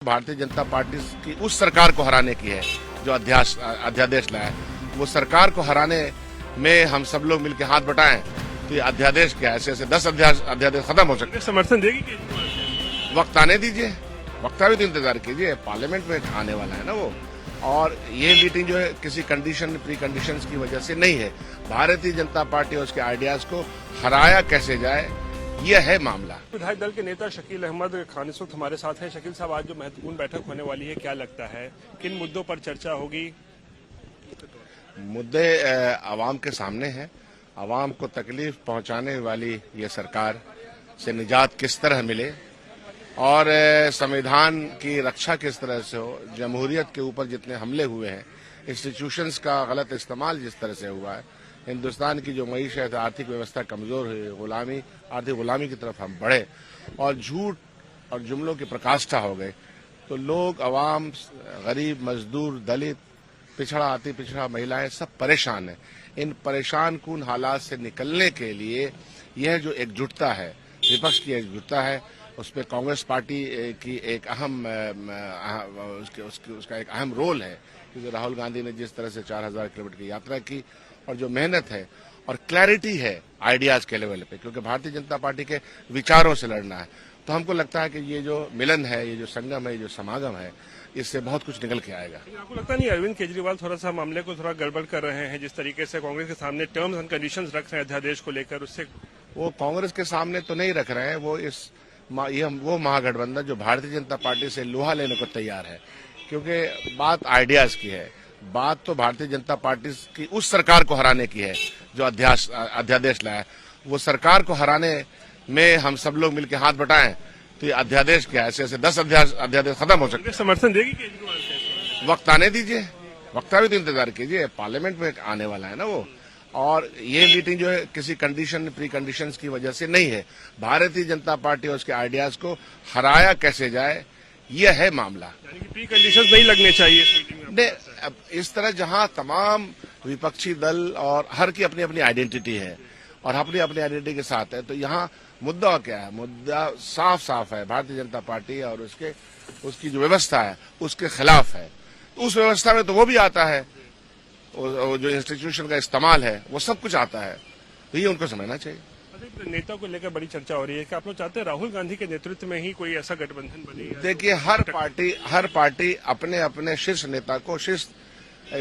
Bharatiya Janata party की उस सरकार को हराने की है जो अध्यादेश लाया है। वो सरकार को हराने में हम सब लोग मिलकर हाथ बटाएं तो ये अध्यादेश क्या ऐसे ऐसे 10 अध्यादेश खत्म हो सकते। समर्थन देगी केजरीवाल? वक्त आने दीजिए, वक्त भी तो इंतजार कीजिए, पार्लियामेंट में आने वाला है ना वो। और ये मीटिंग जो है किसी कंडीशन प्री कंडीशंस की वजह से नहीं है। भारतीय जनता पार्टी और उसके आइडियाज को हराया कैसे जाए, यह है मामला। विधायक दल के नेता शकील अहमद खान इस वक्त हमारे साथ हैं। शकील साहब, आज जो महत्वपूर्ण बैठक होने वाली है, क्या लगता है किन मुद्दों पर चर्चा होगी? मुद्दे आवाम के सामने हैं। आवाम को तकलीफ पहुंचाने वाली ये सरकार से निजात किस तरह मिले और संविधान की रक्षा किस तरह से हो। जमहूरियत के ऊपर जितने हमले हुए हैं, इंस्टीट्यूशंस का गलत इस्तेमाल जिस तरह से हुआ है, हिंदुस्तान की जो मईशत आर्थिक व्यवस्था कमजोर हुई, आर्थिक गुलामी की तरफ हम बढ़े और झूठ और जुमलों की प्रकाष्ठा हो गए, तो लोग, आवाम, गरीब, मजदूर, दलित, पिछड़ा, अति पिछड़ा, महिलाएं सब परेशान हैं। इन परेशान कुन हालात से निकलने के लिए यह जो एकजुटता है, विपक्ष की एकजुटता है, उसमें कांग्रेस पार्टी की एक उसका एक अहम रोल है। क्योंकि राहुल गांधी ने जिस तरह से 4000 किलोमीटर की यात्रा की और जो मेहनत है और क्लैरिटी है आइडियाज के लेवल पे, क्योंकि भारतीय जनता पार्टी के विचारों से लड़ना है, तो हमको लगता है कि ये जो मिलन है, ये जो संगम है, ये जो समागम है, इससे बहुत कुछ निकल के आएगा। आपको लगता नहीं अरविंद केजरीवाल थोड़ा सा मामले को थोड़ा गड़बड़ कर रहे हैं? जिस तरीके से कांग्रेस के सामने टर्म्स एंड कंडीशंस रख रहे हैं अध्यादेश को लेकर, उससे वो कांग्रेस के सामने तो नहीं रख रहे हैं। वो महागठबंधन जो भारतीय जनता पार्टी से लोहा लेने को तैयार है, क्योंकि बात आइडियाज की है। बात तो भारतीय जनता पार्टी की उस सरकार को हराने की है जो अध्यादेश लाया है। वो सरकार को हराने में हम सब लोग मिलकर हाथ बटाएं तो ये अध्यादेश क्या ऐसे ऐसे 10 अध्यादेश खत्म हो सकते। समर्थन देगी केजरीवाल? वक्त आने दीजिए, वक्त भी तो इंतजार कीजिए, पार्लियामेंट में आने वाला है ना वो। और ये मीटिंग जो है किसी कंडीशन प्री कंडीशंस की वजह से नहीं है। भारतीय जनता पार्टी और उसके आइडियाज को हराया कैसे जाए, यह है मामला। यानी कि प्री कंडीशंस नहीं लगने चाहिए इस मीटिंग में? इस तरह जहां तमाम विपक्षी दल और हर की अपनी अपनी आइडेंटिटी है और अपनी अपनी आइडेंटिटी के साथ है, तो यहाँ मुद्दा क्या है? मुद्दा साफ साफ है, भारतीय जनता पार्टी और उसकी जो व्यवस्था है उसके खिलाफ है। उस व्यवस्था में तो वो भी आता है, जो इंस्टीट्यूशन का इस्तेमाल है, वो सब कुछ आता है, तो ये उनको समझना चाहिए। नेता को लेकर बड़ी चर्चा हो रही है कि आप लोग चाहते हैं राहुल गांधी के नेतृत्व में ही कोई ऐसा गठबंधन बने? देखिए, हर पार्टी अपने अपने शीर्ष नेता को शीर्ष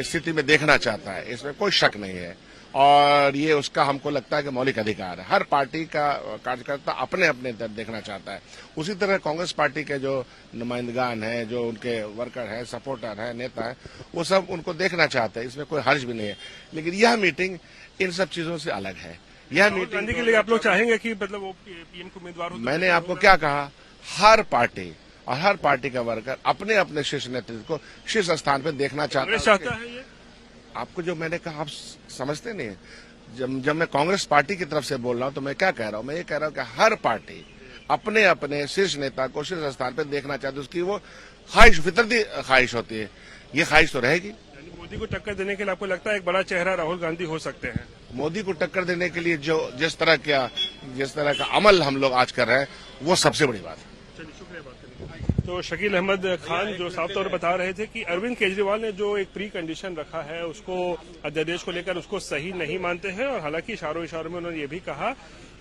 स्थिति में देखना चाहता है, इसमें कोई शक नहीं है। और ये उसका हमको लगता है कि मौलिक अधिकार है। हर पार्टी का कार्यकर्ता अपने अपने तरफ देखना चाहता है। उसी तरह कांग्रेस पार्टी के जो नुमाइंदगान हैं, जो उनके वर्कर हैं, सपोर्टर हैं, नेता हैं, वो सब उनको देखना चाहते हैं, इसमें कोई हर्ज भी नहीं है। लेकिन यह मीटिंग इन सब चीजों से अलग है। यह मीटिंग के लिए आप लोग चाहेंगे कि मतलब वो पीएम को उम्मीदवार हो? मैंने आपको क्या कहा, हर पार्टी और हर पार्टी का वर्कर अपने अपने शीर्ष नेतृत्व को शीर्ष स्थान पर देखना चाहता है। ये आपको जो मैंने कहा आप समझते नहीं है। जब मैं कांग्रेस पार्टी की तरफ से बोल रहा हूं तो मैं क्या कह रहा हूं? मैं ये कह रहा हूं कि हर पार्टी अपने अपने शीर्ष नेता को शीर्ष स्थान पर देखना चाहती है। उसकी वो ख्वाहिश, फितरती ख्वाहिश होती है। ये ख्वाहिश तो रहेगी। मोदी को टक्कर देने के लिए आपको लगता है एक बड़ा चेहरा राहुल गांधी हो सकते हैं? मोदी को टक्कर देने के लिए जिस तरह का अमल हम लोग आज कर रहे हैं, वो सबसे बड़ी बात है। चलिए, शुक्रिया बात करने के लिए। तो शकील अहमद खान जो साफ तौर पर बता रहे थे कि अरविंद केजरीवाल ने जो एक प्री कंडीशन रखा है, उसको अध्यादेश को लेकर उसको सही नहीं मानते हैं। और हालांकि इशारों में उन्होंने ये भी कहा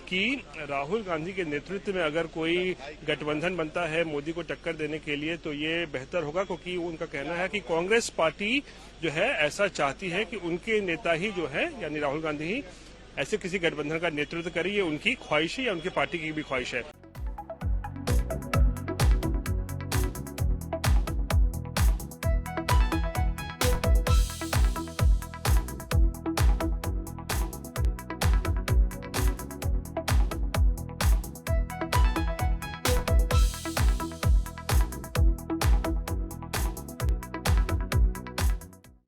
कि राहुल गांधी के नेतृत्व में अगर कोई गठबंधन बनता है मोदी को टक्कर देने के लिए, तो ये बेहतर होगा, क्योंकि उनका कहना है कि कांग्रेस पार्टी जो है ऐसा चाहती है कि उनके नेता ही जो है, यानी राहुल गांधी ही ऐसे किसी गठबंधन का नेतृत्व करे। ये उनकी ख्वाहिश है या उनकी पार्टी की भी ख्वाहिश है।